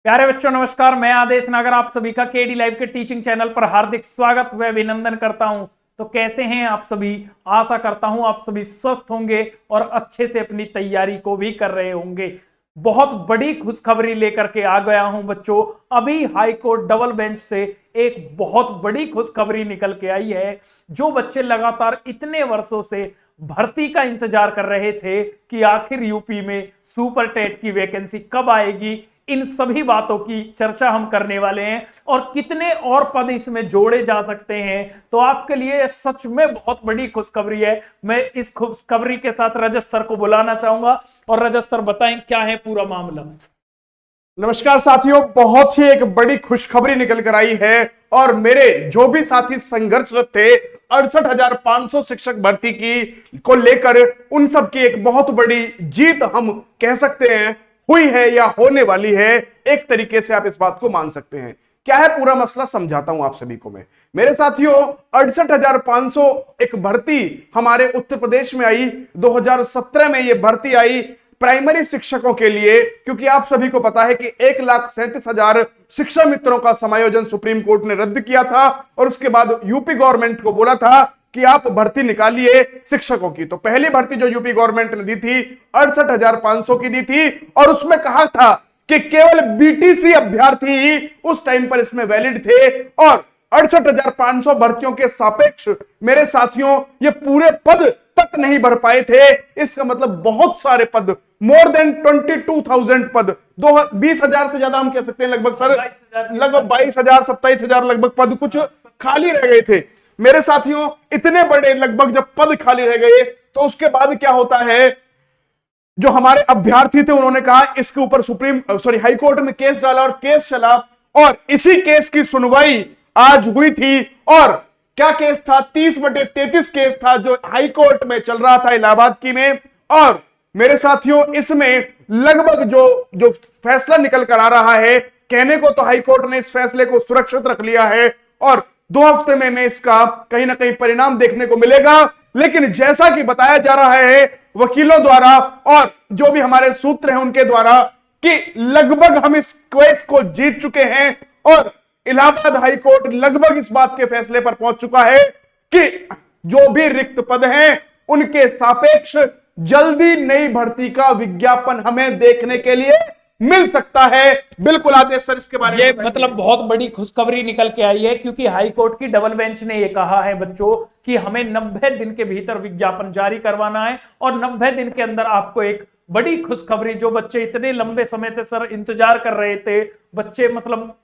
प्यारे बच्चों नमस्कार। मैं आदेश नागर आप सभी का केडी लाइव के टीचिंग चैनल पर हार्दिक स्वागत व अभिनंदन करता हूं। तो कैसे हैं आप सभी? आशा करता हूं आप सभी स्वस्थ होंगे और अच्छे से अपनी तैयारी को भी कर रहे होंगे। बहुत बड़ी खुशखबरी लेकर के आ गया हूं बच्चों। अभी हाईकोर्ट डबल बेंच से एक बहुत बड़ी खुशखबरी निकल के आई है। जो बच्चे लगातार इतने वर्षों से भर्ती का इंतजार कर रहे थे कि आखिर यूपी में सुपर टेट की वैकेंसी कब आएगी, इन सभी बातों की चर्चा हम करने वाले हैं और कितने और पद इसमें जोड़े जा सकते हैं। तो आपके लिए सच में बहुत बड़ी खुशखबरी है। मैं इस खुशखबरी के साथ रजत सर को बुलाना चाहूंगा और रजत सर बताएं क्या है पूरा मामला। नमस्कार साथियों, बहुत ही एक बड़ी खुशखबरी निकल कर आई है और मेरे जो भी साथी संघर्षरत थे 68,500 शिक्षक भर्ती की को लेकर उन सब की एक बहुत बड़ी जीत हम कह सकते हैं हुई है या होने वाली है। एक तरीके से आप इस बात को मान सकते हैं। क्या है पूरा मसला समझाता हूं आप सभी को मैं। मेरे साथियों 68,500 एक भर्ती हमारे उत्तर प्रदेश में आई। 2017 में यह भर्ती आई प्राइमरी शिक्षकों के लिए, क्योंकि आप सभी को पता है कि 1,37,000 शिक्षा मित्रों का समायोजन सुप्रीम कोर्ट ने रद्द किया था और उसके बाद यूपी गवर्नमेंट को बोला था कि आप भर्ती निकालिए शिक्षकों की। तो पहली भर्ती जो यूपी गवर्नमेंट ने दी थी 68,500 की दी थी और उसमें कहा था कि केवल बीटीसी अभ्यर्थी ही उस टाइम पर इसमें वैलिड थे और 68,500 भर्तियों के सापेक्ष मेरे साथियों ये पूरे पद तक नहीं भर पाए थे। इसका मतलब बहुत सारे पद, मोर देन 22,000 पद, 20,000 से ज्यादा हम कह सकते हैं लगभग सर, लगभग 22,000 27,000 लगभग पद कुछ खाली रह गए थे। मेरे साथियों इतने बड़े लगभग जब पद खाली रह गए तो उसके बाद क्या होता है, जो हमारे अभ्यर्थी थे उन्होंने कहा इसके ऊपर हाई कोर्ट में केस डाला और केस चला और इसी केस की सुनवाई आज हुई थी। और क्या केस था? 30/33 केस था जो हाई कोर्ट में चल रहा था इलाहाबाद की में। और मेरे साथियों इसमें लगभग जो फैसला निकल कर आ रहा है, कहने को तो हाई कोर्ट ने इस फैसले को सुरक्षित रख लिया है और 2 हफ्ते में इसका कहीं ना कहीं परिणाम देखने को मिलेगा। लेकिन जैसा कि बताया जा रहा है वकीलों द्वारा और जो भी हमारे सूत्र हैं उनके द्वारा कि लगभग हम इस केस को जीत चुके हैं और इलाहाबाद हाई कोर्ट लगभग इस बात के फैसले पर पहुंच चुका है कि जो भी रिक्त पद हैं उनके सापेक्ष जल्दी नई भर्ती का विज्ञापन हमें देखने के लिए मिल सकता है। बिल्कुल आदेश सर इसके बारे में ये मतलब बहुत बड़ी खुशखबरी निकल के आई है, क्योंकि हाई कोर्ट की डबल बेंच ने ये कहा है बच्चों कि हमें 90 दिन के भीतर विज्ञापन जारी करवाना है और 90 दिन के अंदर आपको एक बड़ी खुशखबरी, जो बच्चे इतने लंबे समय से सर इंतजार कर रहे थे, बच्चे मतलब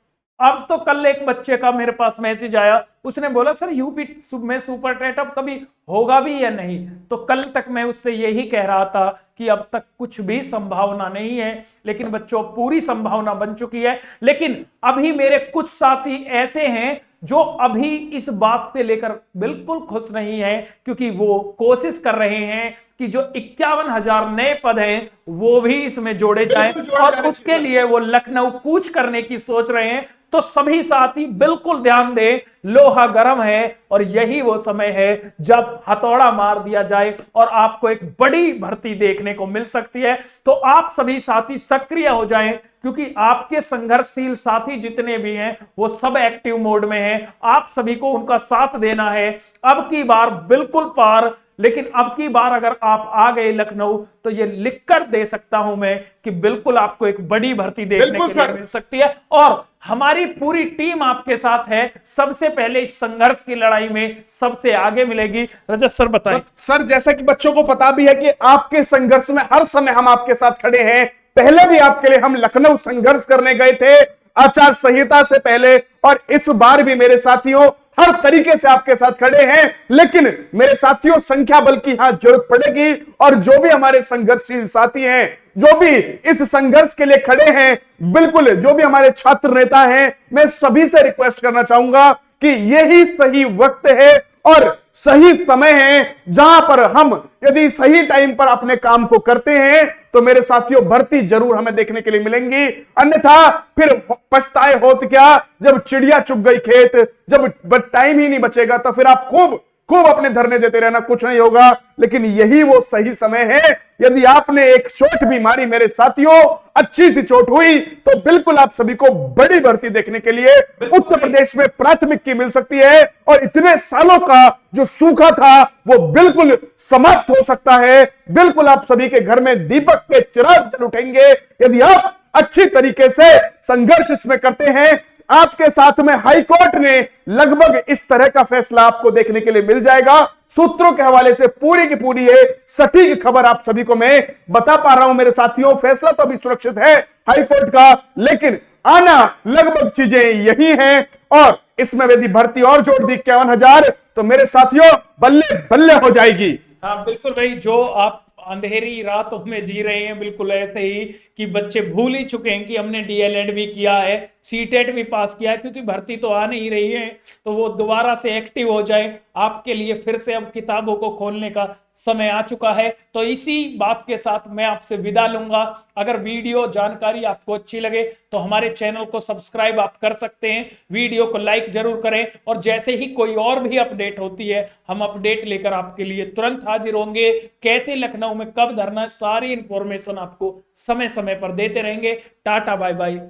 अब तो कल एक बच्चे का मेरे पास मैसेज आया, उसने बोला सर यूपी में सुपर टेट अब कभी होगा भी या नहीं। तो कल तक मैं उससे यही कह रहा था कि अब तक कुछ भी संभावना नहीं है, लेकिन बच्चों पूरी संभावना बन चुकी है। लेकिन अभी मेरे कुछ साथी ऐसे हैं जो अभी इस बात से लेकर बिल्कुल खुश नहीं है, क्योंकि वो कोशिश कर रहे हैं कि जो 51,000 नए पद हैं वो भी इसमें जोड़े जाएं और उसके लिए वो लखनऊ कूच करने की सोच रहे हैं। तो सभी साथी बिल्कुल ध्यान दें, लोहा गर्म है और यही वो समय है जब हथौड़ा मार दिया जाए और आपको एक बड़ी भर्ती देखने को मिल सकती है। तो आप सभी साथी सक्रिय हो जाएं, क्योंकि आपके संघर्षशील साथी जितने भी हैं वो सब एक्टिव मोड में हैं। आप सभी को उनका साथ देना है। अब की बार बिल्कुल पार, लेकिन अब की बार अगर आप आ गए लखनऊ तो ये लिखकर दे सकता हूं मैं कि बिल्कुल आपको एक बड़ी भर्ती देखने के लिए मिल सकती है और हमारी पूरी टीम आपके साथ है। सबसे पहले इस संघर्ष की लड़ाई में सबसे आगे मिलेगी। रजत सर बताएं। सर जैसा कि बच्चों को पता भी है कि आपके संघर्ष में हर समय हम आपके साथ खड़े हैं। पहले भी आपके लिए हम लखनऊ संघर्ष करने गए थे आचार संहिता से पहले और इस बार भी मेरे साथियों हर तरीके से आपके साथ खड़े हैं। लेकिन मेरे साथियों संख्या बल की यहां जरूरत पड़ेगी और जो भी हमारे संघर्षशील साथी हैं, जो भी इस संघर्ष के लिए खड़े हैं, बिल्कुल जो भी हमारे छात्र नेता हैं, मैं सभी से रिक्वेस्ट करना चाहूंगा कि यही सही वक्त है और सही समय है जहां पर हम यदि सही टाइम पर अपने काम को करते हैं तो मेरे साथियों भर्ती जरूर हमें देखने के लिए मिलेंगी। अन्यथा फिर पछताए होत क्या, जब चिड़िया चुग गई खेत, जब टाइम ही नहीं बचेगा तो फिर आप खूब खूब अपने धरने देते रहना, कुछ नहीं होगा। लेकिन यही वो सही समय है, यदि आपने एक चोट भी मारी मेरे साथियों, अच्छी सी चोट हुई, तो बिल्कुल आप सभी को बड़ी भर्ती देखने के लिए उत्तर प्रदेश में प्राथमिक की मिल सकती है और इतने सालों का जो सूखा था वो बिल्कुल समाप्त हो सकता है। बिल्कुल आप सभी के घर में दीपक के चिराग जल उठेंगे यदि आप अच्छी तरीके से संघर्ष इसमें करते हैं। आपके साथ में हाई कोर्ट ने लगभग इस तरह का फैसला आपको देखने के लिए मिल जाएगा। सूत्रों के हवाले से पूरी की पूरी ये सटीक खबर आप सभी को मैं बता पा रहा हूं मेरे साथियों। फैसला तो अभी सुरक्षित है हाई कोर्ट का, लेकिन आना लगभग चीजें यही हैं। और इसमें यदि भर्ती और जोड़ दी 51,000 तो मेरे साथियों बल्ले बल्ले हो जाएगी। हाँ बिल्कुल भाई, जो आप अंधेरी रातों में जी रहे हैं, बिल्कुल ऐसे ही कि बच्चे भूल ही चुके हैं कि हमने डीएलएड भी किया है, सीटेट भी पास किया है, क्योंकि भर्ती तो आ नहीं रही है, तो वो दोबारा से एक्टिव हो जाए। आपके लिए फिर से अब किताबों को खोलने का समय आ चुका है। तो इसी बात के साथ मैं आपसे विदा लूंगा। अगर वीडियो जानकारी आपको अच्छी लगे तो हमारे चैनल को सब्सक्राइब आप कर सकते हैं, वीडियो को लाइक जरूर करें, और जैसे ही कोई और भी अपडेट होती है हम अपडेट लेकर आपके लिए तुरंत हाजिर होंगे। कैसे लखनऊ में कब धरना, सारी इंफॉर्मेशन आपको समय समय पर देते रहेंगे। टाटा बाय बाय,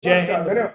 जय हिंद।